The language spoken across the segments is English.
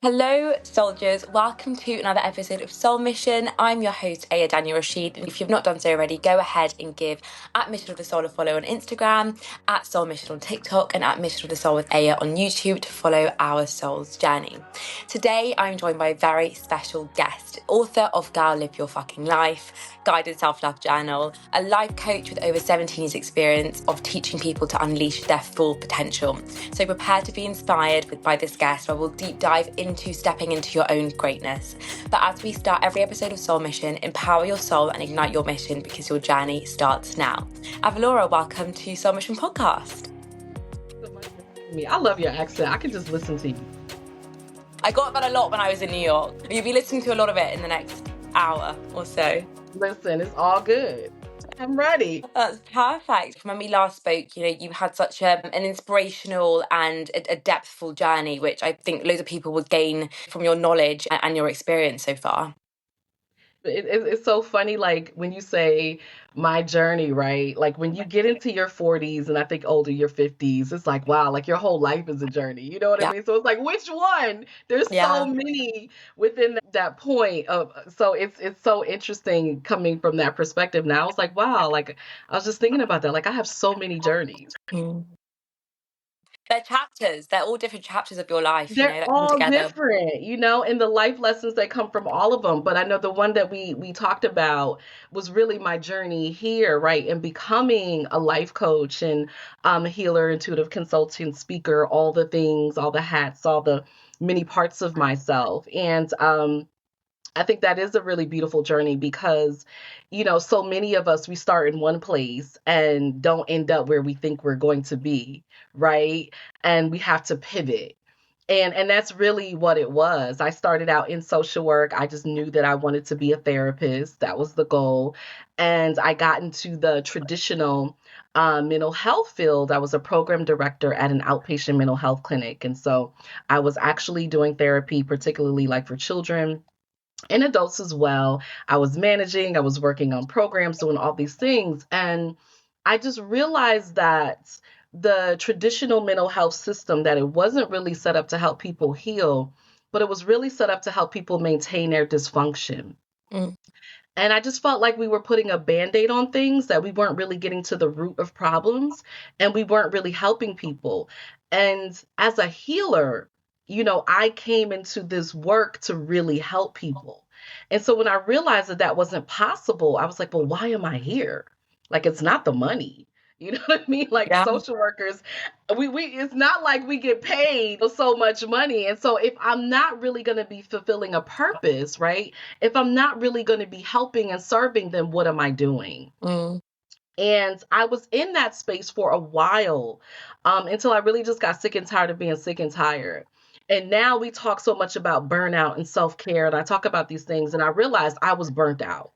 Hello, soldiers. Welcome to another episode of Soul Mission. I'm your host, Ayah Daniel Rashid. And if you've not done so already, go ahead and give at Mission of the Soul a follow on Instagram, at Soul Mission on TikTok, and at Mission of the Soul with Ayah on YouTube to follow our soul's journey. Today, I'm joined by a very special guest, author of Girl Live Your Fucking Life, guided self-love journal, a life coach with over 17 years experience of teaching people to unleash their full potential. So prepare to be inspired by this guest, where we'll deep dive into stepping into your own greatness. But as we start every episode of Soul Mission, empower your soul and ignite your mission, because your journey starts now. Avalaura, welcome to Soul Mission Podcast. I love your accent. I can just listen to you. I got that a lot when I was in New York. You'll be listening to a lot of it in the next hour or so. Listen, it's all good. I'm ready. That's perfect. When we last spoke, you had such an inspirational and a depthful journey, which I think loads of people would gain from your knowledge and your experience so far. It's so funny, like when you say my journey, right? Like when you get into your 40s and I think older, your 50s, it's like, wow, like your whole life is a journey. You know what I mean? So it's like, which one? There's so many within that point of, so it's so interesting coming from that perspective. Now it's like, wow, like I was just thinking about that. Like I have so many journeys. They're chapters. They're all different chapters of your life. They're that all come together. different, and the life lessons that come from all of them. But I know the one that we talked about was really my journey here, right? And becoming a life coach and healer, intuitive consultant, speaker, all the things, all the hats, all the many parts of myself. And I think that is a really beautiful journey because, so many of us, we start in one place and don't end up where we think we're going to be, right? And we have to pivot. And that's really what it was. I started out in social work. I just knew that I wanted to be a therapist. That was the goal. And I got into the traditional mental health field. I was a program director at an outpatient mental health clinic. And so I was actually doing therapy, particularly like for children and adults as well. I was managing, I was working on programs, doing all these things. And I just realized that the traditional mental health system, that it wasn't really set up to help people heal, but it was really set up to help people maintain their dysfunction. And I just felt like we were putting a Band-Aid on things, that we weren't really getting to the root of problems, and we weren't really helping people. And as a healer, I came into this work to really help people. And so when I realized that that wasn't possible, I was like, well, why am I here? Like, it's not the money. You know what I mean? Like social workers, we it's not like we get paid so much money. And so if I'm not really going to be fulfilling a purpose, right? If I'm not really going to be helping and serving, then what am I doing? And I was in that space for a while until I really just got sick and tired of being sick and tired. And now we talk so much about burnout and self-care, and I talk about these things, and I realized I was burnt out.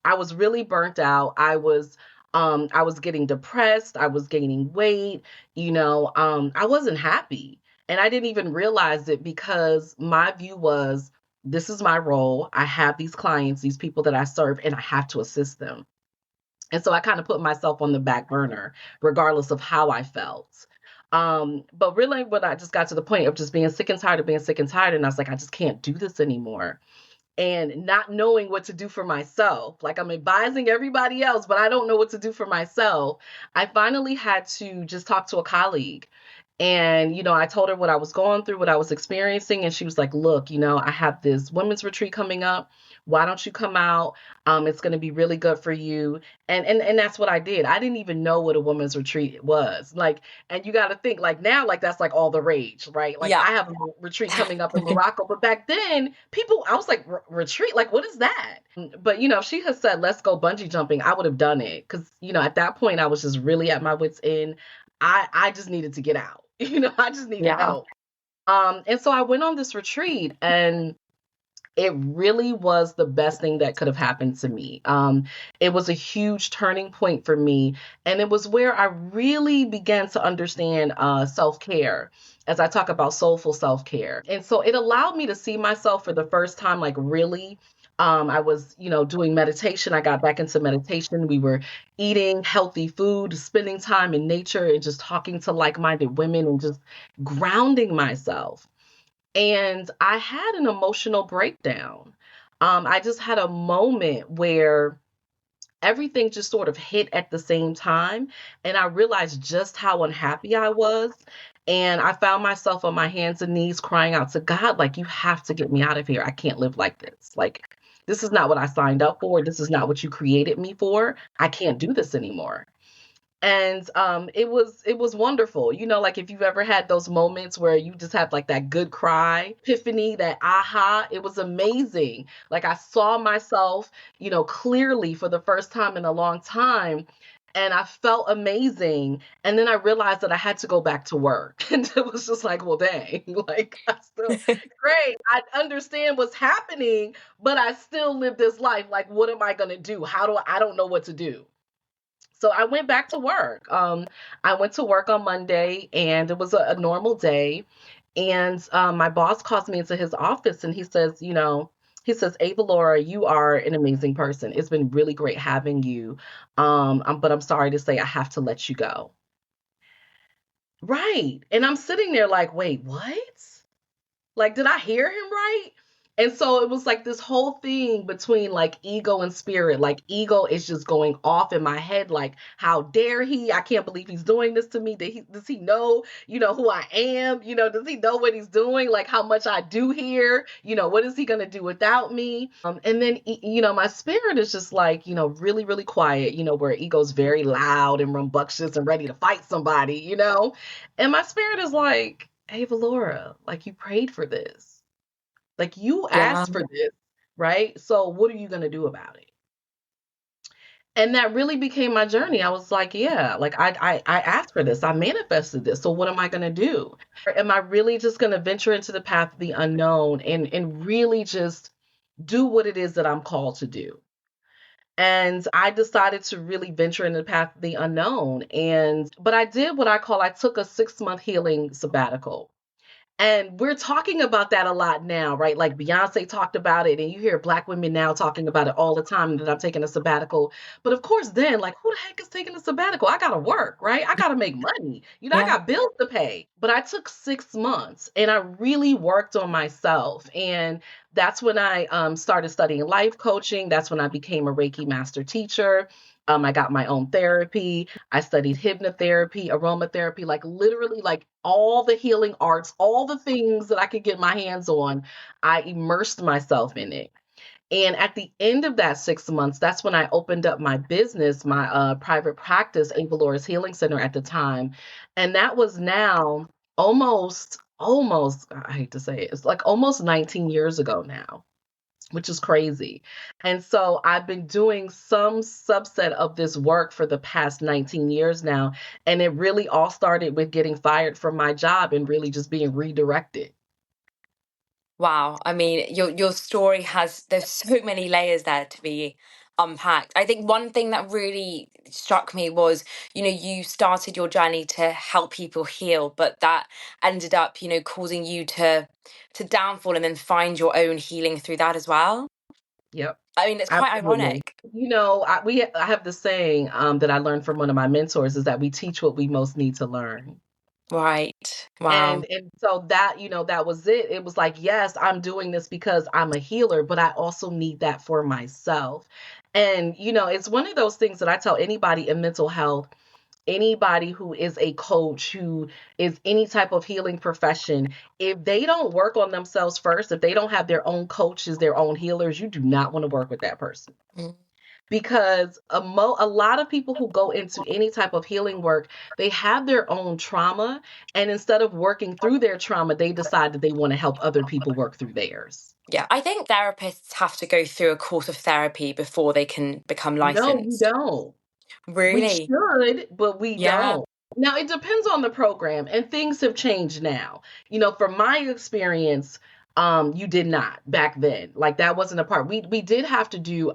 I was really burnt out. I was getting depressed. I was gaining weight. I wasn't happy. And I didn't even realize it because my view was, this is my role. I have these clients, these people that I serve, and I have to assist them. And so I kind of put myself on the back burner, regardless of how I felt. But really, when I just got to the point of just being sick and tired of being sick and tired, and I was like, I just can't do this anymore. And not knowing what to do for myself. Like, I'm advising everybody else, but I don't know what to do for myself. I finally had to just talk to a colleague. And, I told her what I was going through, what I was experiencing. And she was like, look, I have this women's retreat coming up. Why don't you come out? It's going to be really good for you. And that's what I did. I didn't even know what a women's retreat was. Like, and you got to think, like, now, like, that's like all the rage, right? Like, I have a retreat coming up in Morocco, but back then I was like, retreat, like, what is that? But, if she had said, let's go bungee jumping, I would have done it. Because, at that point, I was just really at my wit's end. I just needed to get out. I just needed help. And so I went on this retreat, and it really was the best thing that could have happened to me. It was a huge turning point for me. And it was where I really began to understand self-care, as I talk about soulful self-care. And so it allowed me to see myself for the first time, like really. I was, doing meditation. I got back into meditation. We were eating healthy food, spending time in nature, and just talking to like-minded women and just grounding myself. And I had an emotional breakdown. I just had a moment where everything just sort of hit at the same time. And I realized just how unhappy I was. And I found myself on my hands and knees crying out to God, like, you have to get me out of here. I can't live like this. Like, this is not what I signed up for. This is not what you created me for. I can't do this anymore. And it was wonderful. Like if you've ever had those moments where you just have like that good cry, epiphany, that aha, it was amazing. Like I saw myself, clearly for the first time in a long time. And I felt amazing. And then I realized that I had to go back to work. And it was just like, well, dang, like I still great. I understand what's happening, but I still live this life. Like, what am I gonna do? I don't know what to do. So I went back to work. I went to work on Monday, and it was a normal day. And my boss calls me into his office, and he says, Avalaura, you are an amazing person. It's been really great having you. But I'm sorry to say I have to let you go. Right. And I'm sitting there like, wait, what? Like, did I hear him right? And so it was like this whole thing between like ego and spirit. Like, ego is just going off in my head, like, how dare he? I can't believe he's doing this to me. Does he know, who I am? Does he know what he's doing? Like, how much I do here? What is he going to do without me? And then, my spirit is just like, really, really quiet, where ego's very loud and rambunctious and ready to fight somebody. And my spirit is like, hey, Valora, like you prayed for this. Like you Yeah. asked for this, right? So what are you going to do about it? And that really became my journey. I was like, yeah, like I asked for this. I manifested this. So what am I going to do? Am I really just going to venture into the path of the unknown and really just do what it is that I'm called to do? And I decided to really venture into the path of the unknown. But I did what I took a 6-month healing sabbatical. And we're talking about that a lot now, right? Like Beyonce talked about it, and you hear Black women now talking about it all the time that I'm taking a sabbatical. But of course, then, like, who the heck is taking a sabbatical? I got to work, right? I got to make money. I Yeah. got bills to pay. But I took 6 months and I really worked on myself. And that's when I started studying life coaching. That's when I became a Reiki Master teacher. I got my own therapy. I studied hypnotherapy, aromatherapy, like literally like all the healing arts, all the things that I could get my hands on. I immersed myself in it. And at the end of that 6 months, that's when I opened up my business, my private practice, Avalauras Healing Center at the time. And that was now almost, I hate to say it, it's like almost 19 years ago now, which is crazy. And so I've been doing some subset of this work for the past 19 years now. And it really all started with getting fired from my job and really just being redirected. Wow. I mean, your story there's so many layers there to be unpacked. I think one thing that really struck me was, you started your journey to help people heal, but that ended up, causing you to downfall and then find your own healing through that as well. Yep, I mean, it's quite absolutely. ironic. I have the saying that I learned from one of my mentors is that we teach what we most need to learn. Right. Wow. And so that was it. It was like, yes, I'm doing this because I'm a healer, but I also need that for myself. And it's one of those things that I tell anybody in mental health, anybody who is a coach, who is any type of healing profession, if they don't work on themselves first, if they don't have their own coaches, their own healers, you do not want to work with that person. Mm. Because a lot of people who go into any type of healing work, they have their own trauma. And instead of working through their trauma, they decide that they want to help other people work through theirs. Yeah. I think therapists have to go through a course of therapy before they can become No, we licensed. don't. We Really? should, but we Yeah. don't. Now, it depends on the program, and things have changed now. From my experience, you did not back then. Like that wasn't a part. We did have to do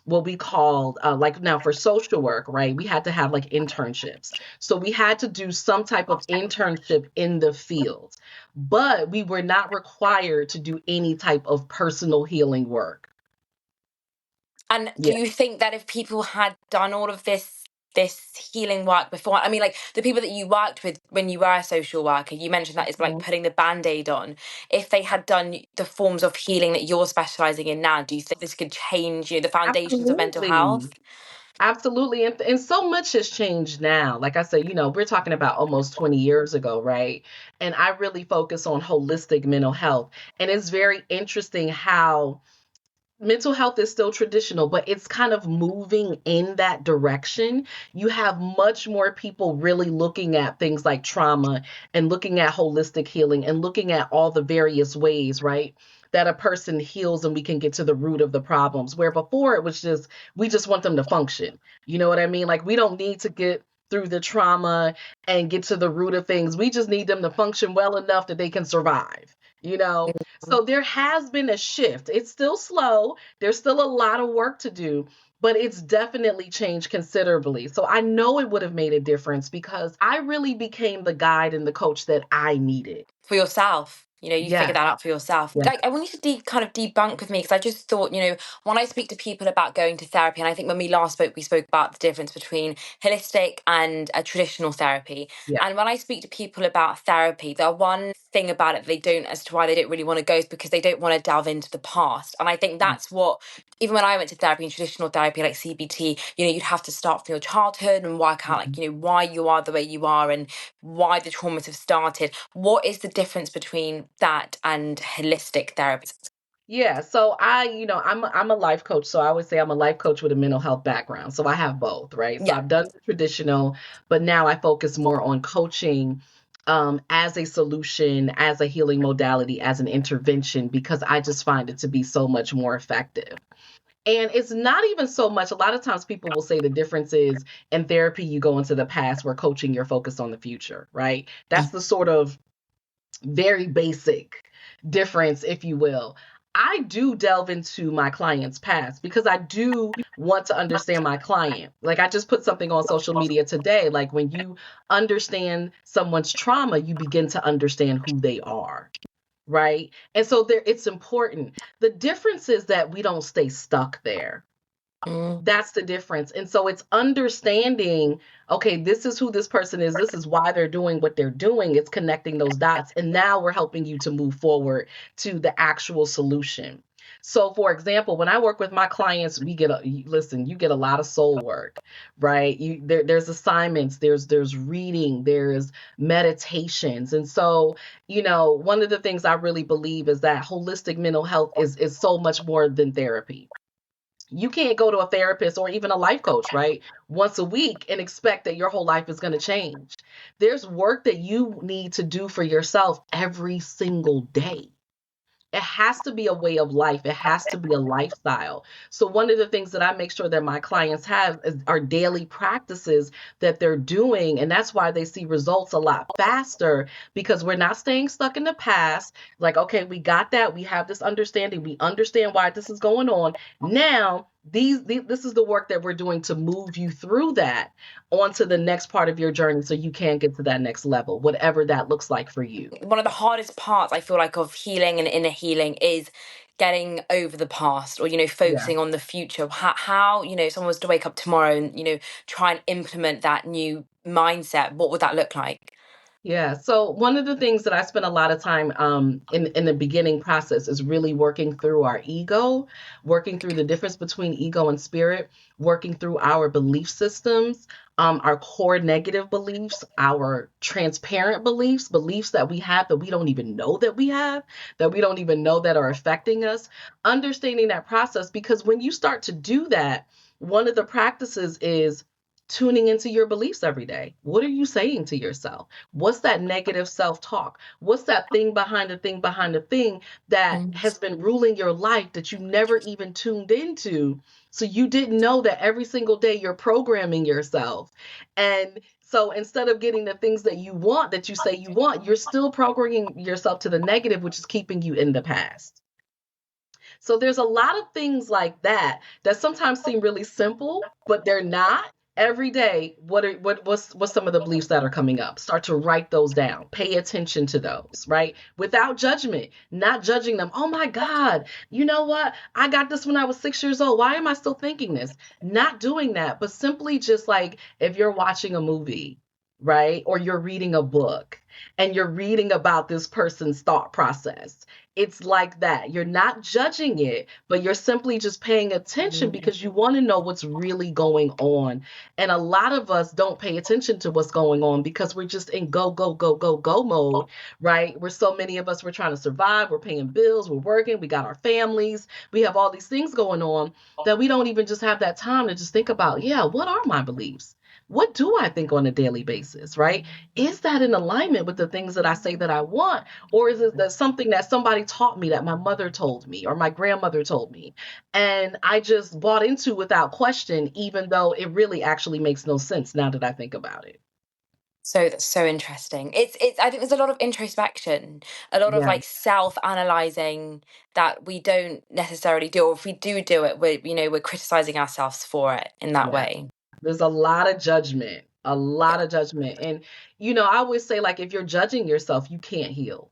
what we called like now for social work, right? We had to have like internships. So we had to do some type of internship in the field, but we were not required to do any type of personal healing work. And do you think that if people had done all of this this healing work before? I mean, like the people that you worked with when you were a social worker, you mentioned that it's like putting the band-aid on. If they had done the forms of healing that you're specializing in now, do you think this could change, the foundations of mental Absolutely. health? Absolutely. And so much has changed now. Like I said, we're talking about almost 20 years ago, right? And I really focus on holistic mental health. And it's very interesting how mental health is still traditional, but it's kind of moving in that direction. You have much more people really looking at things like trauma and looking at holistic healing and looking at all the various ways, right? That a person heals and we can get to the root of the problems. Where before it was just, we just want them to function. You know what I mean? Like we don't need to get through the trauma and get to the root of things. We just need them to function well enough that they can survive, you know? So there has been a shift. It's still slow. There's still a lot of work to do, but it's definitely changed considerably. So I know it would have made a difference because I really became the guide and the coach that I needed. For yourself, you figured Yes, that out for yourself. yes, Like, I want you to kind of debunk with me, because I just thought, when I speak to people about going to therapy, and I think when we last spoke, we spoke about the difference between holistic and a traditional therapy. yeah. And when I speak to people about therapy, the one thing about it they don't, as to why they don't really want to go, is because they don't want to delve into the past. And I think that's what, even when I went to therapy, in traditional therapy like CBT, you'd have to start from your childhood and work out, like, why you are the way you are and why the traumas have started. What is the difference between that and holistic therapy? Yeah, so I'm a life coach, so I would say I'm a life coach with a mental health background. So I have both, right? So Yeah. I've done the traditional, but now I focus more on coaching as a solution, as a healing modality, as an intervention, because I just find it to be so much more effective. And it's not even so much, a lot of times people will say the difference is in therapy, you go into the past, where coaching, you're focused on the future, right? That's the sort of very basic difference, if you will. I do delve into my client's past because I do want to understand my client. Like I just put something on social media today. Like when you understand someone's trauma, you begin to understand who they are. Right. And so there, it's important. The difference is that we don't stay stuck there. Mm. That's the difference. And so it's understanding, okay, this is who this person is. This is why they're doing what they're doing. It's connecting those dots. And now we're helping you to move forward to the actual solution. So, for example, when I work with my clients, listen, you get a lot of soul work, right? There's assignments, there's reading, there's meditations. And so, one of the things I really believe is that holistic mental health is so much more than therapy. You can't go to a therapist or even a life coach, right, once a week and expect that your whole life is going to change. There's work that you need to do for yourself every single day. It has to be a way of life. It has to be a lifestyle. So one of the things that I make sure that my clients have are daily practices that they're doing. And that's why they see results a lot faster, because we're not staying stuck in the past. Like, okay, we got that. We have this understanding. We understand why this is going on. Now, this is the work that we're doing to move you through that onto the next part of your journey so you can get to that next level, whatever that looks like for you. One of the hardest parts, I feel like, of healing and inner healing is getting over the past, or Yeah. focusing on the future. How someone was to wake up tomorrow and try and implement that new mindset, what would that look like? Yeah. So one of the things that I spend a lot of time in the beginning process is really working through our ego, working through the difference between ego and spirit, working through our belief systems, our core negative beliefs, our transparent beliefs, beliefs that we have that we don't even know that we have, that we don't even know that are affecting us. Understanding that process, because when you start to do that, one of the practices is tuning into your beliefs every day. What are you saying to yourself? What's that negative self talk? What's that thing behind the thing behind the thing that Mm. has been ruling your life that you never even tuned into? So you didn't know that every single day you're programming yourself. And so instead of getting the things that you want, that you say you want, you're still programming yourself to the negative, which is keeping you in the past. So there's a lot of things like that that sometimes seem really simple, but they're not. every day, what's some of the beliefs that are coming up? Start to write those down. Pay attention to those, right? Without judgment, not judging them. Oh my God, you know what? I got this when I was 6 years old. Why am I still thinking this? Not doing that, but simply just like if you're watching a movie, right? Or you're reading a book and you're reading about this person's thought process. It's like that. You're not judging it, but you're simply just paying attention because you want to know what's really going on. And a lot of us don't pay attention to what's going on because we're just in go, go, go, go, go mode, right? We're so many of us, we're trying to survive, we're paying bills, we're working, we got our families, we have all these things going on that we don't even just have that time to just think about, yeah, what are my beliefs? What do I think on a daily basis, right? Is that in alignment with the things that I say that I want? Or is it that something that somebody taught me, that my mother told me or my grandmother told me, and I just bought into without question, even though it really actually makes no sense now that I think about it? So that's so interesting. It's I think there's a lot of introspection, a lot of Yeah, like self-analyzing that we don't necessarily do, or if we do it, we're criticizing ourselves for it in that yeah. way. There's a lot of judgment, a lot Yeah. of judgment. And, I always say, like, if you're judging yourself, you can't heal.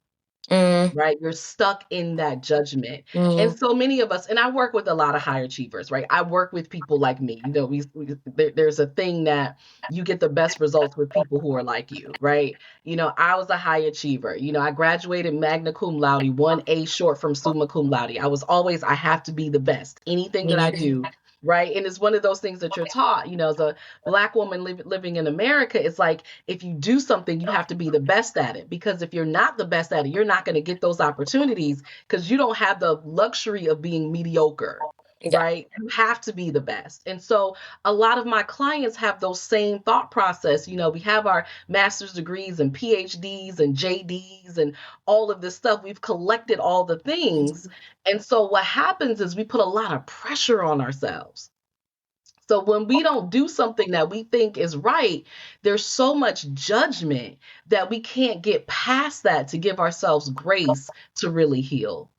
Mm, Right? You're stuck in that judgment. And mm, so many of us, and I work with a lot of high achievers, right? I work with people like me. There's a thing that you get the best results with people who are like you, right? I was a high achiever. I graduated magna cum laude, 1A short from summa cum laude. I have to be the best. Anything that I mm. do, right? And it's one of those things that you're taught, as a Black woman living in America. It's like, if you do something, you have to be the best at it. Because if you're not the best at it, you're not going to get those opportunities because you don't have the luxury of being mediocre, Yeah. right? You have to be the best. And so a lot of my clients have those same thought process. We have our master's degrees and PhDs and JDs and all of this stuff. We've collected all the things. And so what happens is we put a lot of pressure on ourselves. So when we don't do something that we think is right, there's so much judgment that we can't get past that to give ourselves grace to really heal.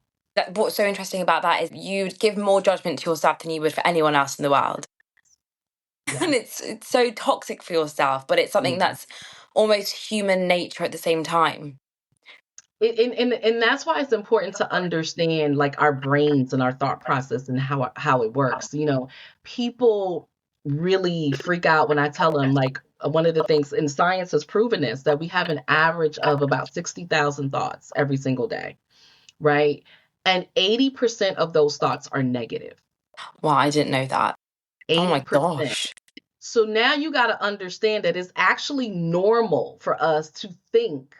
What's so interesting about that is you'd give more judgment to yourself than you would for anyone else in the world. And Yeah. it's so toxic for yourself, but it's something Yeah. that's almost human nature at the same time. And that's why it's important to understand like our brains and our thought process and how it works. People really freak out when I tell them like one of the things, and science has proven this, that we have an average of about 60,000 thoughts every single day, right? And 80% of those thoughts are negative. Wow, I didn't know that. Oh my 80%. gosh. So now you got to understand that it's actually normal for us to think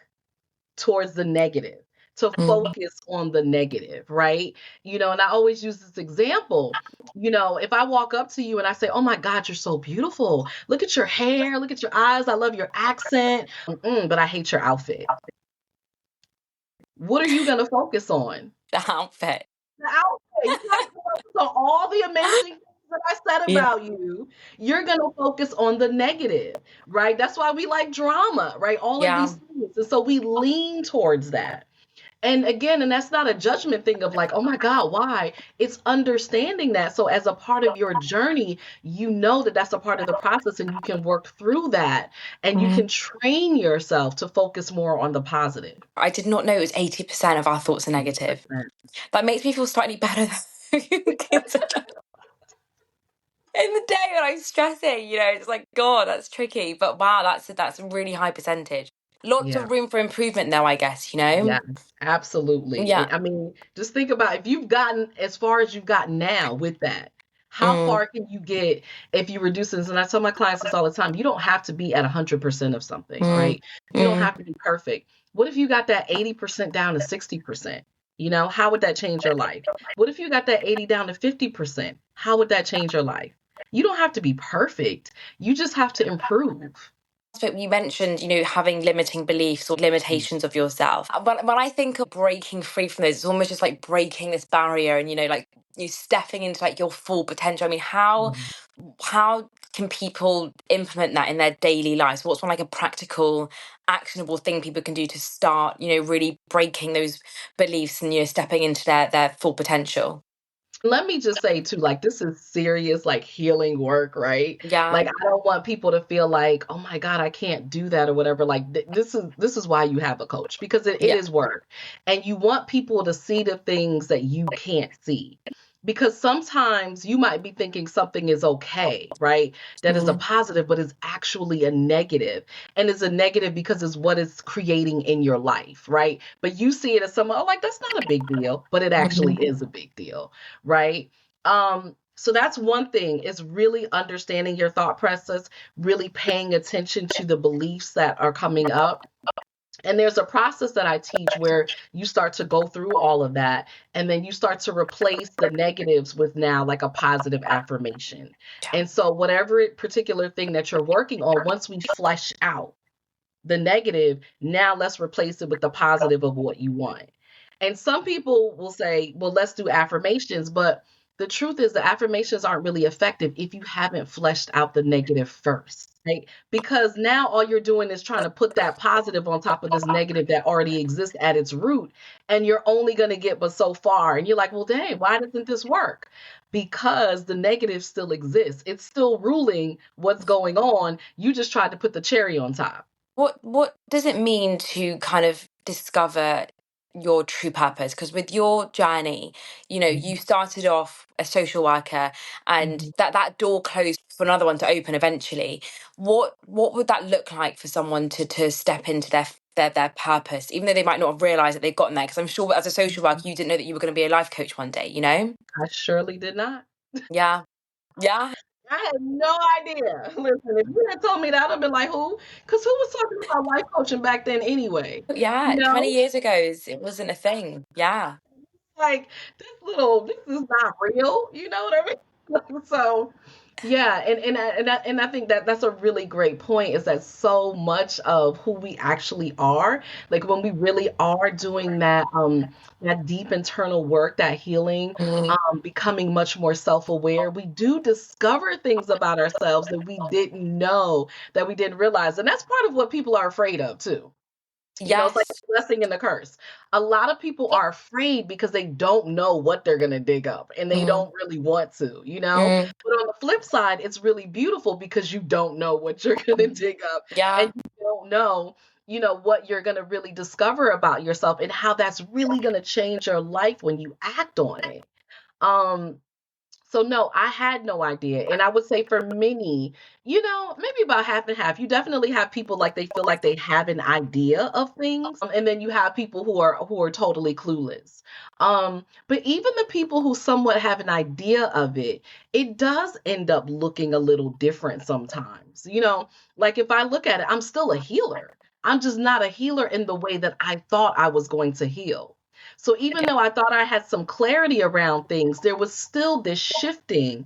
towards the negative, to Mm. focus on the negative, right? And I always use this example. If I walk up to you and I say, "Oh my God, you're so beautiful. Look at your hair, look at your eyes. I love your accent, but I hate your outfit." What are you going to focus on? The outfit. The outfit. You're not gonna focus on all the amazing things that I said Yeah. about you. You're gonna focus on the negative, right? That's why we like drama, right? All of these Yeah. things. And so we lean towards that. And again, and that's not a judgment thing of like, oh my God, why? It's understanding that. So as a part of your journey, you know that that's a part of the process and you can work through that and you Mm. can train yourself to focus more on the positive. I did not know it was 80% of our thoughts are negative. 80%. That makes me feel slightly better than the kids are done. In the day when I'm stressing, it's like, God, that's tricky. But wow, that's a really high percentage. Lots Yeah. of room for improvement though, I guess, Yes, absolutely. Yeah. I mean, just think about if you've gotten as far as you've gotten now with that, how Mm, far can you get if you reduce this? And I tell my clients this all the time, you don't have to be at 100% of something, mm, right? You don't mm. have to be perfect. What if you got that 80% down to 60%? How would that change your life? What if you got that 80 down to 50%? How would that change your life? You don't have to be perfect. You just have to improve. But you mentioned, having limiting beliefs or limitations of yourself. When I think of breaking free from those, it's almost just like breaking this barrier and, like you stepping into like your full potential. I mean, Mhm. how can people implement that in their daily lives? What's one like a practical, actionable thing people can do to start, really breaking those beliefs and, stepping into their full potential? let me just say too, like, this is serious, like, healing work, right? Yeah. Like, I don't want people to feel like, oh my God, I can't do that or whatever. Like, this is why you have a coach, because it Yeah. is work. And you want people to see the things that you can't see. Because sometimes you might be thinking something is okay, right? That is a Mm. positive, but it's actually a negative. And it's a negative because it's what it's creating in your life, right? But you see it as someone, oh, like, that's not a big deal, but it actually Mhm. is a big deal, right? So that's one thing, is really understanding your thought process, really paying attention to the beliefs that are coming up. And there's a process that I teach where you start to go through all of that, and then you start to replace the negatives with now like a positive affirmation. And so, whatever particular thing that you're working on, once we flesh out the negative, now let's replace it with the positive of what you want. And some people will say, well, let's do affirmations. But the truth is, the affirmations aren't really effective if you haven't fleshed out the negative first, right? Because now all you're doing is trying to put that positive on top of this negative that already exists at its root. And you're only going to get but so far. And you're like, well, dang, why doesn't this work? Because the negative still exists. It's still ruling what's going on. You just tried to put the cherry on top. What does it mean to kind of discover your true purpose? Because with your journey, you started off a social worker, and Mhm. that door closed for another one to open eventually. What would that look like for someone to step into their purpose, even though they might not have realized that they've gotten there? Because I'm sure as a social worker, you didn't know that you were going to be a life coach one day, you know? I surely did not. Yeah. Yeah. I had no idea. Listen, if you had told me that, I'd have been like, who? Because who was talking about life coaching back then anyway? You Yeah. 20 know, years ago, it wasn't a thing. Yeah. like this is not real. You know what I mean? So, yeah, and I think that that's a really great point. Is that so much of who we actually are? Like when we really are doing that deep internal work, that healing, Mm. becoming much more self-aware, we do discover things about ourselves that we didn't know, that we didn't realize, and that's part of what people are afraid of too. You know, it's like Yes. a blessing and a curse. A lot of people are afraid because they don't know what they're going to dig up and they Mm. don't really want to, you know? Mm. But on the flip side, it's really beautiful because you don't know what you're going to dig up, and Yeah. you don't know, what you're going to really discover about yourself and how that's really going to change your life when you act on it. Um, so no, I had no idea. And I would say for many, maybe about half and half. You definitely have people like they feel like they have an idea of things. And then you have people who are totally clueless. But even the people who somewhat have an idea of it, it does end up looking a little different sometimes. Like if I look at it, I'm still a healer. I'm just not a healer in the way that I thought I was going to heal. So even though I thought I had some clarity around things, there was still this shifting,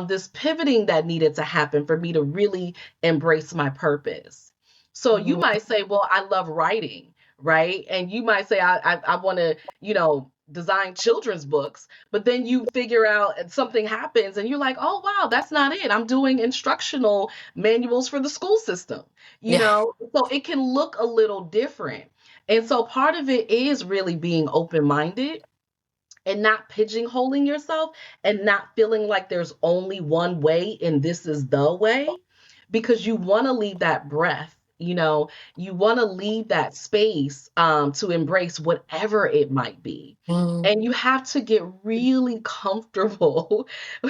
this pivoting that needed to happen for me to really embrace my purpose. So you Mhm. might say, well, I love writing, right? And you might say, I want to, design children's books, but then you figure out and something happens and you're like, oh, wow, that's not it. I'm doing instructional manuals for the school system, Yeah. So it can look a little different. And so part of it is really being open minded and not pigeonholing yourself and not feeling like there's only one way and this is the way, because you want to leave that breath. You want to leave that space to embrace whatever it might be. Mm. And you have to get really comfortable,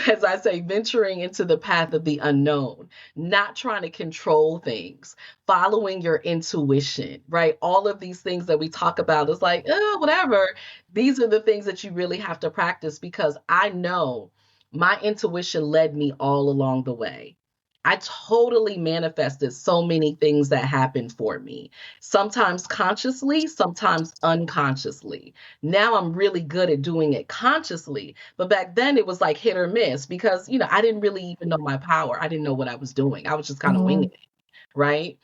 as I say, venturing into the path of the unknown, not trying to control things, following your intuition, right? All of these things that we talk about is like, whatever. These are the things that you really have to practice, because I know my intuition led me all along the way. I totally manifested so many things that happened for me, sometimes consciously, sometimes unconsciously. Now I'm really good at doing it consciously, but back then it was like hit or miss because, I didn't really even know my power. I didn't know what I was doing. I was just kind of Mm. winging it, right?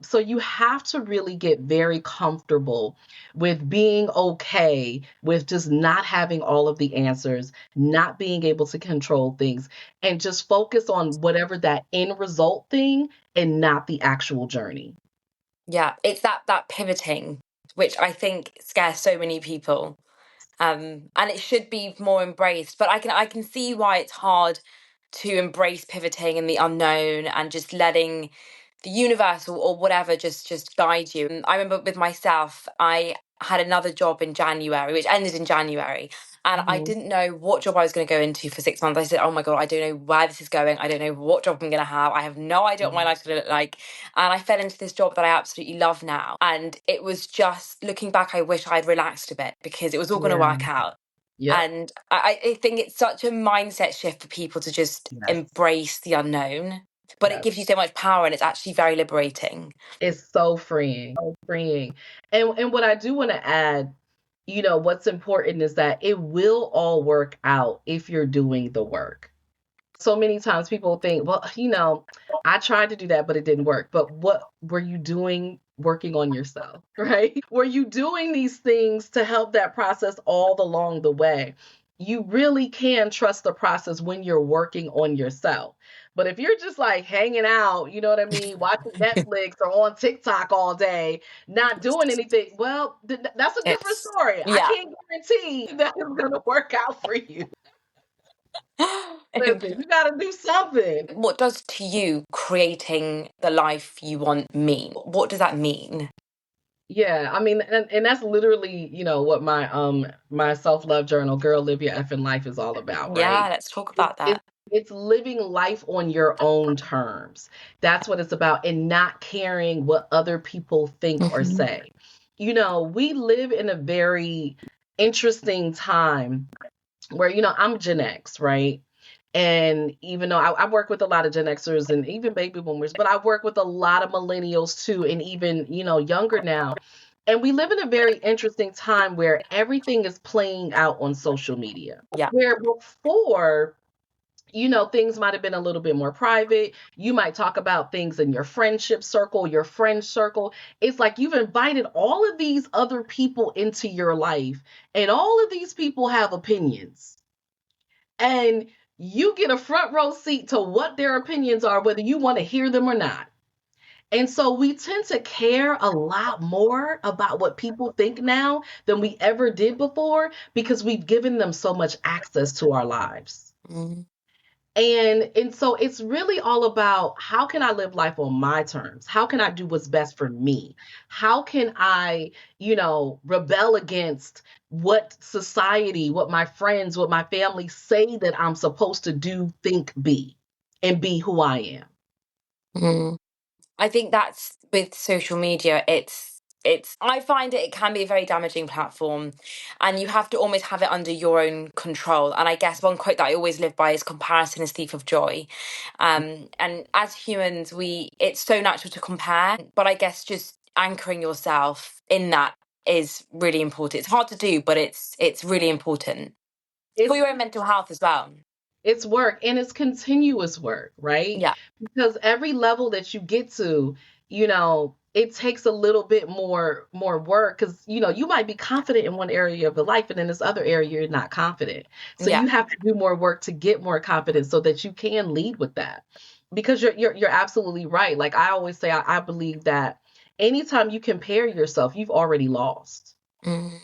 So you have to really get very comfortable with being okay with just not having all of the answers, not being able to control things, and just focus on whatever that end result thing and not the actual journey. Yeah. It's that pivoting, which I think scares so many people. And it should be more embraced. But I can see why it's hard to embrace pivoting and the unknown and just letting the universe or whatever just guide you. And I remember with myself, I had another job in January, which ended in January. And I didn't know what job I was going to go into for 6 months. I said, oh my God, I don't know where this is going. I don't know what job I'm going to have. I have no idea what my life's going to look like. And I fell into this job that I absolutely love now. And it was just, looking back, I wish I'd relaxed a bit because it was all going to work out. Yep. And I think it's such a mindset shift for people to just embrace the unknown. But it gives you so much power, and it's actually very liberating. It's so freeing, so freeing. And what I do want to add, what's important is that it will all work out if you're doing the work. So many times people think, well, I tried to do that, but it didn't work. But what were you doing working on yourself, right? Were you doing these things to help that process all along the way? You really can trust the process when you're working on yourself. But if you're just like hanging out, you know what I mean, watching Netflix or on TikTok all day, not doing anything, well, that's a different story. I can't guarantee that it's going to work out for you. Listen, you got to do something. What does to you creating the life you want mean? What does that mean? Yeah, I mean, and that's literally, what my self-love journal, Girl Live Your Effing Life, is all about, Yeah, right? let's talk It's, about that. it's it's living life on your own terms. That's what it's about, and not caring what other people think or say. We live in a very interesting time where, I'm Gen X, right? And even though I work with a lot of Gen Xers and even baby boomers, but I work with a lot of millennials too, and even, younger now. And we live in a very interesting time where everything is playing out on social media. Yeah. Where before, things might have been a little bit more private. You might talk about things in your friendship circle, your friend circle. It's like you've invited all of these other people into your life, and all of these people have opinions. And you get a front row seat to what their opinions are, whether you want to hear them or not. And so we tend to care a lot more about what people think now than we ever did before because we've given them so much access to our lives. Mm. And so it's really all about, how can I live life on my terms? How can I do what's best for me? How can I, rebel against what society, what my friends, what my family say that I'm supposed to do, think, be, and be who I am? Mm. I think that's with social media, it's I find it can be a very damaging platform, and you have to almost have it under your own control. And I guess one quote that I always live by is, comparison is thief of joy. And as humans, it's so natural to compare, but I guess just anchoring yourself in that is really important. It's hard to do, but it's really important for your own mental health as well. It's work, and it's continuous work, right? Yeah. Because every level that you get to, it takes a little bit more work, because you might be confident in one area of the life, and in this other area you're not confident. So Yeah. you have to do more work to get more confidence so that you can lead with that. Because you're absolutely right. Like I always say, I believe that anytime you compare yourself, you've already lost. Mm.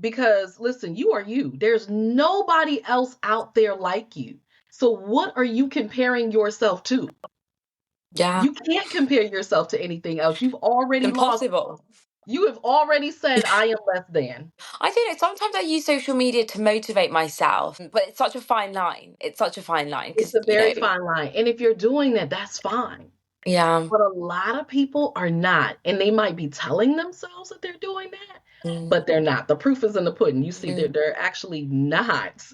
Because listen, you are you. There's nobody else out there like you. So what are you comparing yourself to? Yeah. You can't compare yourself to anything else. You've already lost. Impossible. You have already said, I am less than. I don't know. Sometimes I use social media to motivate myself, but it's such a fine line. It's such a fine line It's because, a very fine line. And if you're doing that, that's fine. yeah. But a lot of people are not. And they might be telling themselves that they're doing that, Mm. but they're not. The proof is in the pudding. You see, Mm. they're actually not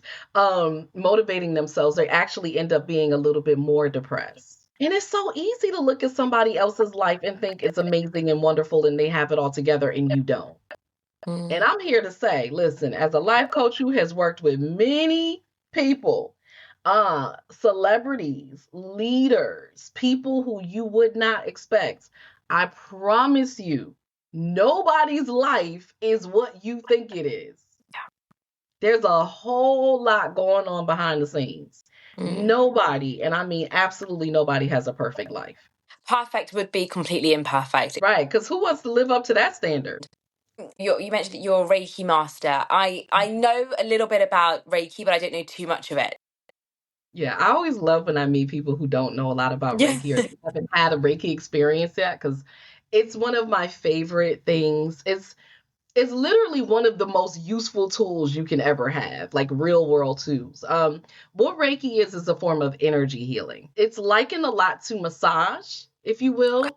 motivating themselves. They actually end up being a little bit more depressed. And it's so easy to look at somebody else's life and think it's amazing and wonderful and they have it all together and you don't. Mm. And I'm here to say, listen, as a life coach who has worked with many people, celebrities, leaders, people who you would not expect, I promise you, nobody's life is what you think it is. There's a whole lot going on behind the scenes. Mm. Nobody, and I mean absolutely nobody, has a perfect life. Perfect would be completely imperfect. Right, because who wants to live up to that standard? You mentioned that you're a Reiki master. I know a little bit about Reiki, but I don't know too much of it. Yeah, I always love when I meet people who don't know a lot about Yeah. Reiki or they haven't had a Reiki experience yet, because it's one of my favorite things. It's literally one of the most useful tools you can ever have, like real world tools. What Reiki is a form of energy healing. It's likened a lot to massage, if you will.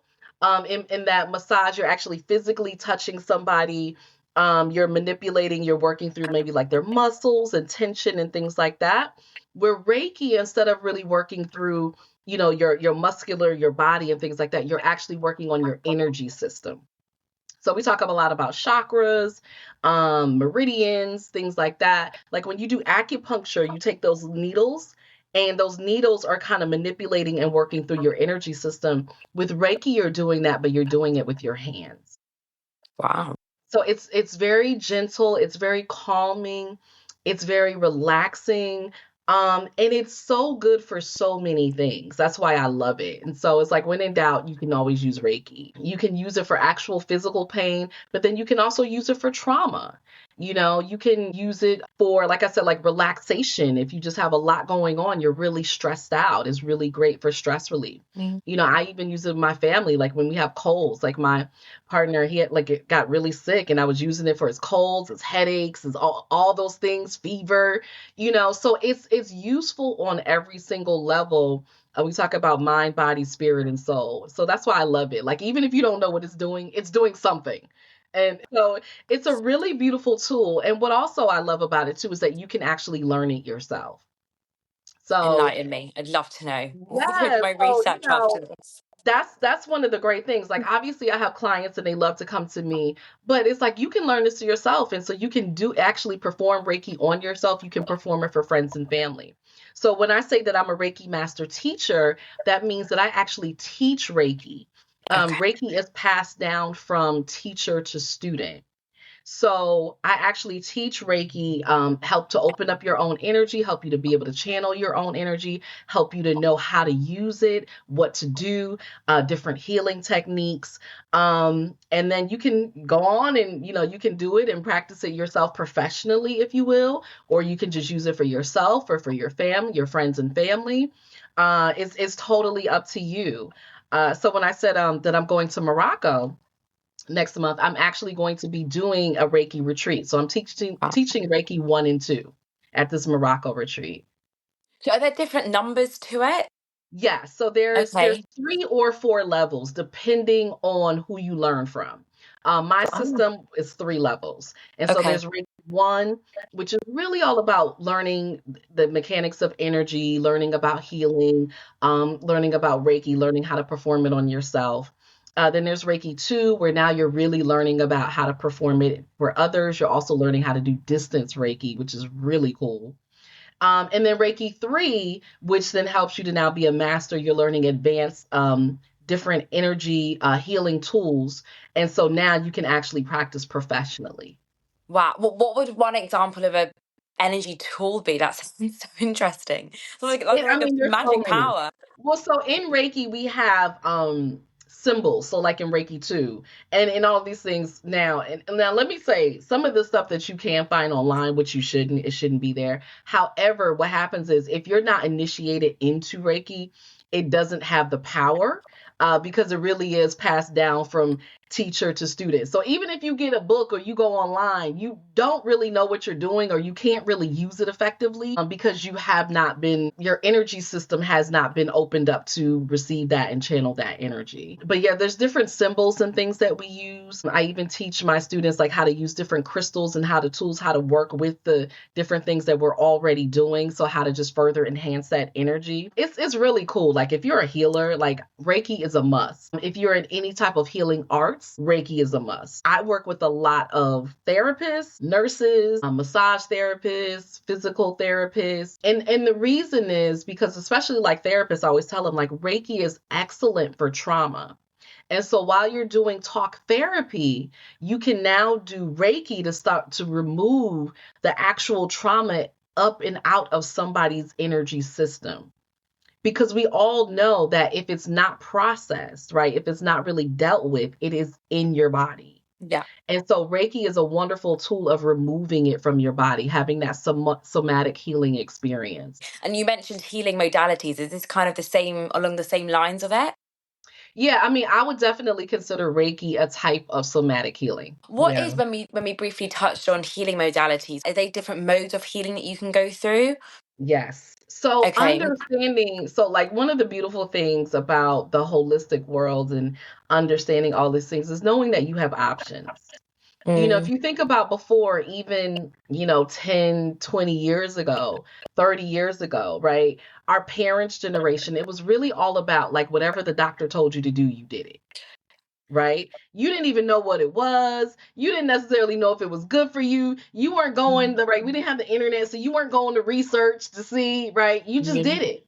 In that massage, you're actually physically touching somebody. You're manipulating, you're working through maybe like their muscles and tension and things like that. Where Reiki, instead of really working through, your muscular, your body and things like that, you're actually working on your energy system. So we talk a lot about chakras, meridians, things like that. Like when you do acupuncture, you take those needles and those needles are kind of manipulating and working through your energy system. With Reiki, you're doing that, but you're doing it with your hands. Wow. So it's very gentle, it's very calming, it's very relaxing. And it's so good for so many things. That's why I love it. And so it's like when in doubt, you can always use Reiki. You can use it for actual physical pain, but then you can also use it for trauma. You can use it for, like I said, like relaxation. If you just have a lot going on, you're really stressed out. It's really great for stress relief. Mm. I even use it with my family, like when we have colds, like my partner, he had like it got really sick and I was using it for his colds, his headaches, his all those things, fever, so it's useful on every single level. We talk about mind, body, spirit, and soul. So that's why I love it. Like even if you don't know what it's doing something. And so it's a really beautiful tool. And what also I love about it too is that you can actually learn it yourself. So Enlighten me. I'd love to know. yeah, My so research after this. that's one of the great things. Like obviously I have clients and they love to come to me, but it's like you can learn this to yourself and so you can do actually perform Reiki on yourself. You can perform it for friends and family. So when I say that I'm a Reiki master teacher, that means that I actually teach Reiki. Okay. Reiki is passed down from teacher to student. So I actually teach Reiki, help to open up your own energy, help you to be able to channel your own energy, help you to know how to use it, what to do, different healing techniques. And then you can go on and, you can do it and practice it yourself professionally, if you will, or you can just use it for yourself or for your family, your friends and family. It's totally up to you. So when I said that I'm going to Morocco, next month, I'm actually going to be doing a Reiki retreat. So I'm teaching Wow. teaching Reiki 1 and 2 at this Morocco retreat. So are there different numbers to it? Yeah, so there's Okay. 3 or 4 levels depending on who you learn from. My Wow. system is 3 levels. And so Okay. there's Reiki 1, which is really all about learning the mechanics of energy, learning about healing, learning about Reiki, learning how to perform it on yourself. Then there's Reiki 2, where now you're really learning about how to perform it for others. You're also learning how to do distance Reiki, which is really cool. And then Reiki 3, which then helps you to now be a master. You're learning advanced, different energy healing tools. And so now you can actually practice professionally. Wow. What would one example of a energy tool be? That sounds so interesting. That's I like a mean, there's so magic many. power. Well, so in Reiki, we have symbols. So like in Reiki 2, and in all these things now. And now let me say some of the stuff that you can find online, which you shouldn't, it shouldn't be there. However, what happens is if you're not initiated into Reiki, it doesn't have the power. Because it really is passed down from teacher to student. So even if you get a book or you go online, you don't really know what you're doing or you can't really use it effectively because you have not been, your energy system has not been opened up to receive that and channel that energy. But yeah, there's different symbols and things that we use. I even teach my students like how to use different crystals and how to tools, how to work with the different things that we're already doing. So how to just further enhance that energy. It's really cool. Like if you're a healer, like Reiki is a must. If you're in any type of healing arts, Reiki is a must. I work with a lot of therapists, nurses, massage therapists, physical therapists. And the reason is because especially like therapists, I always tell them like Reiki is excellent for trauma. And so while you're doing talk therapy, you can now do Reiki to start to remove the actual trauma up and out of somebody's energy system. Because we all know that if it's not processed, right, if it's not really dealt with, it is in your body. Yeah. And so Reiki is a wonderful tool of removing it from your body, having that somatic healing experience. And you mentioned healing modalities. Is this kind of the same, along the same lines of it? Yeah, I mean, I would definitely consider Reiki a type of somatic healing. What Yeah. is, when we briefly touched on healing modalities, are they different modes of healing that you can go through? Yes. So Okay. understanding, so like one of the beautiful things about the holistic world and understanding all these things is knowing that you have options. If Mm. you think about before, even, 10, 20 years ago, 30 years ago, right? Our parents' generation, it was really all about like whatever the doctor told you to do, you did it, right? You didn't even know what it was. You didn't necessarily know if it was good for you. You weren't going the right, we didn't have the internet, so you weren't going to research to see, right? You just Mm. did it.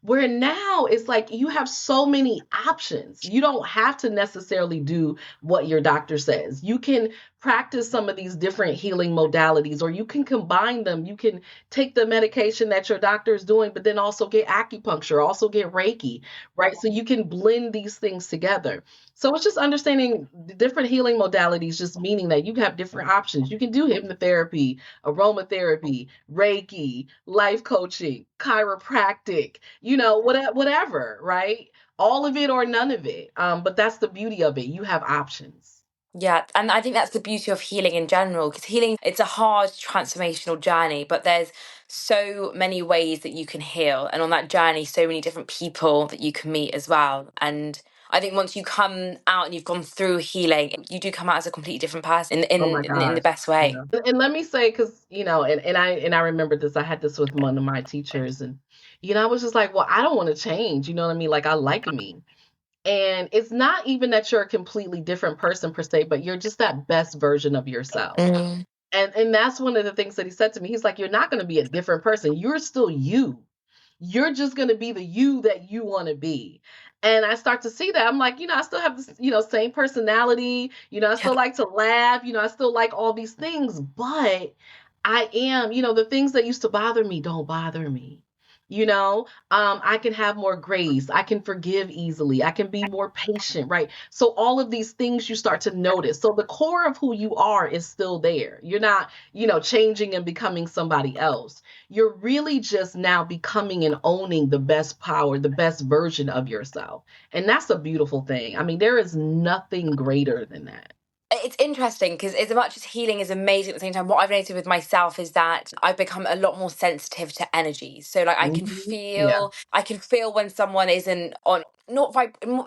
Where now it's like you have so many options. You don't have to necessarily do what your doctor says. You can practice some of these different healing modalities, or you can combine them. You can take the medication that your doctor is doing, but then also get acupuncture, also get Reiki, right? So you can blend these things together. So it's just understanding the different healing modalities, just meaning that you have different options. You can do hypnotherapy, aromatherapy, Reiki, life coaching, chiropractic, whatever, right? All of it or none of it. But that's the beauty of it. You have options. Yeah, and I think that's the beauty of healing in general, because healing, it's a hard transformational journey, but there's so many ways that you can heal. And on that journey, so many different people that you can meet as well. And I think once you come out and you've gone through healing, you do come out as a completely different person in Oh my in the gosh. best way. Yeah. And let me say, because and I remember this. I had this with one of my teachers, and I was just like, well, I don't want to change. You know what I mean? Like I like me. And it's not even that you're a completely different person per se, but you're just that best version of yourself. Mm. And that's one of the things that he said to me. He's like, you're not going to be a different person. You're still you. You're just going to be the you that you want to be. And I start to see that. I'm like, I still have this, same personality. I Yeah. still like to laugh. I still like all these things, but I am, the things that used to bother me don't bother me. I can have more grace. I can forgive easily. I can be more patient, right? So all of these things you start to notice. So the core of who you are is still there. You're not, changing and becoming somebody else. You're really just now becoming and owning the best power, the best version of yourself. And that's a beautiful thing. I mean, there is nothing greater than that. It's interesting because as much as healing is amazing, at the same time, what I've noticed with myself is that I've become a lot more sensitive to energies. So like Yeah. I can feel when someone isn't on, not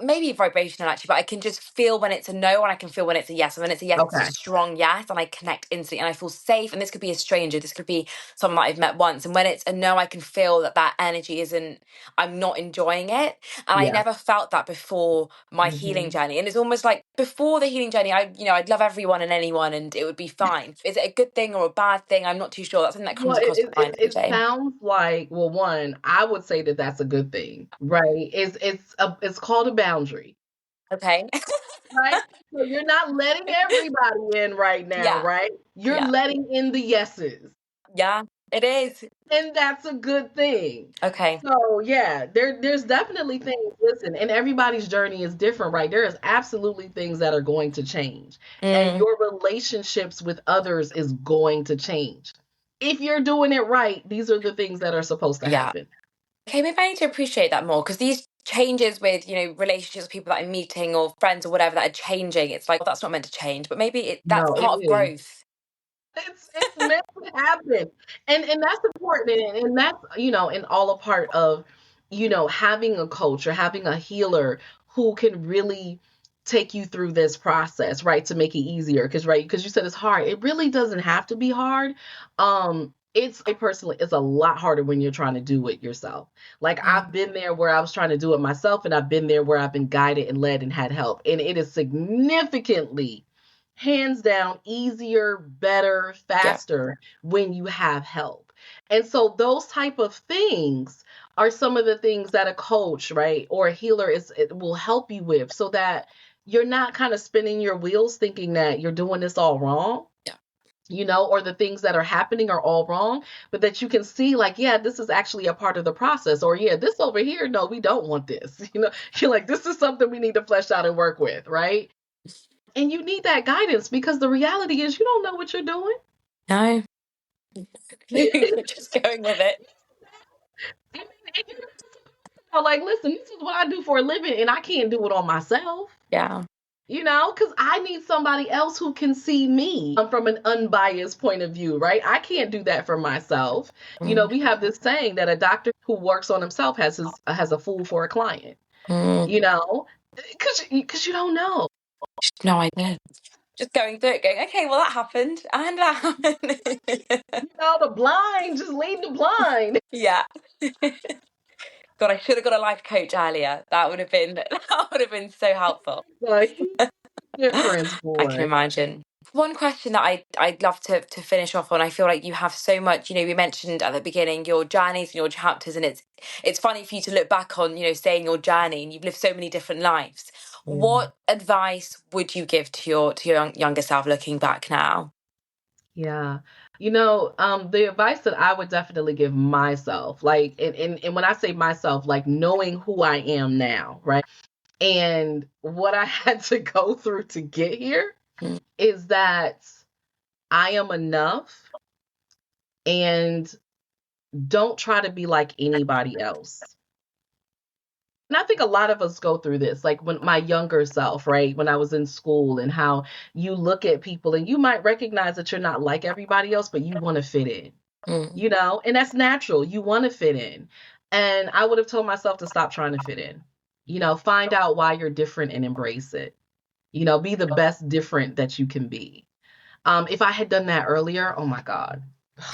maybe vibrational actually, but I can just feel when it's a no, and I can feel when it's a yes. And when it's a yes, it's a Okay. strong yes, and I connect instantly and I feel safe. And this could be a stranger, this could be someone that I've met once. And when it's a no, I can feel that energy isn't, I'm not enjoying it. And I Yeah. never felt that before my healing Mhm. journey. And it's almost like before the healing journey, I'd love everyone and anyone and it would be fine. Is it a good thing or a bad thing? I'm not too sure. That's something that comes Well, across my mind every it day. sounds like, well, one, I would say that that's a good thing, right? It's called a boundary, Okay. right? So you're not letting everybody in right now, Yeah. right? You're Yeah. letting in the yeses. Yeah. It is. And that's a good thing. Okay. So yeah, there's definitely things, listen, and everybody's journey is different, right? There is absolutely things that are going to change. And Mm, your relationships with others is going to change. If you're doing it right, these are the things that are supposed to yeah. happen. Okay, maybe I need to appreciate that more because these changes with, relationships with people that I'm meeting or friends or whatever that are changing, it's like, well, that's not meant to change, but maybe that's No, it part of is. growth. It's meant to happen. And that's important. And that's, and all a part of, having a coach or having a healer who can really take you through this process, right? To make it easier. Cause right, because you said it's hard. It really doesn't have to be hard. It's I personally it's a lot harder when you're trying to do it yourself. Like Mm, I've been there where I was trying to do it myself, and I've been there where I've been guided and led and had help. And it is significantly hands down easier, better, yeah. faster when you have help. And so those type of things are some of the things that a coach, right, or a healer it will help you with so that you're not kind of spinning your wheels thinking that you're doing this all wrong, Yeah. or the things that are happening are all wrong, but that you can see like, yeah, this is actually a part of the process, or yeah, this over here, no, we don't want this. You're like, this is something we need to flesh out and work with, right? And you need that guidance because the reality is you don't know what you're doing. No. You're just going with it. I mean, and like, listen, this is what I do for a living, and I can't do it on myself. Yeah. Because I need somebody else who can see me from an unbiased point of view, right? I can't do that for myself. We have this saying that a doctor who works on himself has a fool for a client. Because you don't know. Just no idea. Just going through it, going, okay, well that happened, and that happened. The blind just lead the blind. Yeah. God, I should have got a life coach earlier. That would have been so helpful. Like, difference, boy. I can imagine. One question that I'd love to finish off on, I feel like you have so much, we mentioned at the beginning your journeys and your chapters, and it's funny for you to look back on, saying your journey, and you've lived so many different lives. Yeah. What advice would you give to your younger self looking back now? Yeah. The advice that I would definitely give myself, like, and when I say myself, like knowing who I am now, right? And what I had to go through to get here is that I am enough, and don't try to be like anybody else. And I think a lot of us go through this, like when my younger self, right? When I was in school, and how you look at people and you might recognize that you're not like everybody else, but you want to fit in, and that's natural. You want to fit in. And I would have told myself to stop trying to fit in, find out why you're different and embrace it, be the best different that you can be. If I had done that earlier, oh my God.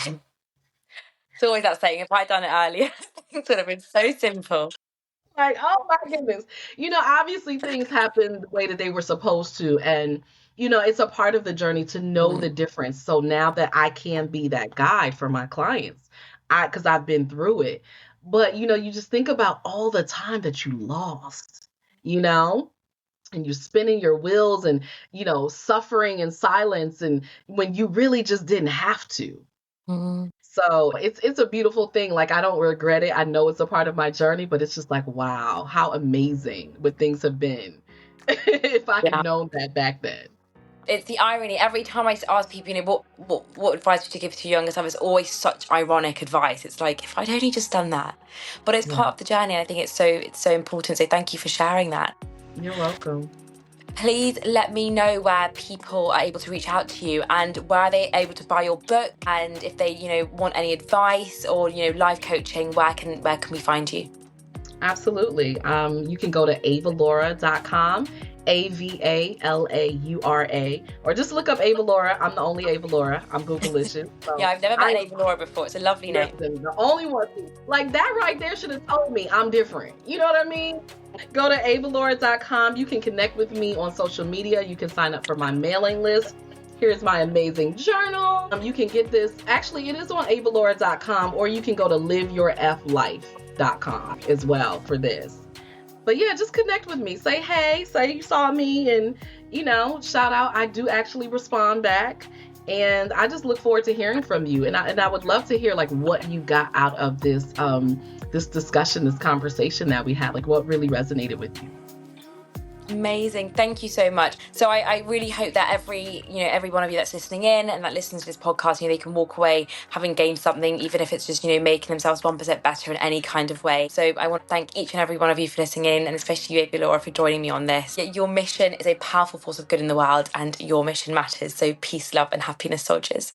It's always that saying, if I'd done it earlier, things would have been so simple. Like, oh my goodness. Obviously things happen the way that they were supposed to. And, it's a part of the journey to know the difference. So now that I can be that guide for my clients, because I've been through it. But, you just think about all the time that you lost, and you're spinning your wheels and, suffering in silence, and when you really just didn't have to. So it's a beautiful thing. Like, I don't regret it. I know it's a part of my journey, but it's just like, wow, how amazing would things have been if I had known that back then. It's the irony. Every time I ask people, what advice would you give to your younger self, it's always such ironic advice. It's like, if I'd only just done that. But it's part of the journey, and I think it's so important. So thank you for sharing that. You're welcome. Please let me know where people are able to reach out to you, and where they're able to buy your book, and if they, want any advice or, life coaching, where can we find you? Absolutely. You can go to avalaura.com, Avalaura, or just look up Avalaura. I'm the only Avalaura. I'm Googleicious. So yeah, I've never met an Avalaura before. It's a lovely name. The only one. Like, that right there should have told me I'm different. You know what I mean? Go to avalaura.com. You can connect with me on social media. You can sign up for my mailing list. Here's my amazing journal. You can get this. Actually, it is on avalaura.com, or you can go to liveyourflife.com as well for this. But yeah, just connect with me. Say hey, say you saw me, and, shout out. I do actually respond back. And I just look forward to hearing from you. And I would love to hear, like, what you got out of this this discussion, this conversation that we had, like what really resonated with you. Amazing. Thank you so much. So I really hope that every one of you that's listening in and that listens to this podcast, they can walk away having gained something, even if it's just, making themselves 1% better in any kind of way. So I want to thank each and every one of you for listening in, and especially you, Avalaura, for joining me on this. Your mission is a powerful force of good in the world, and your mission matters. So peace, love, and happiness, soldiers.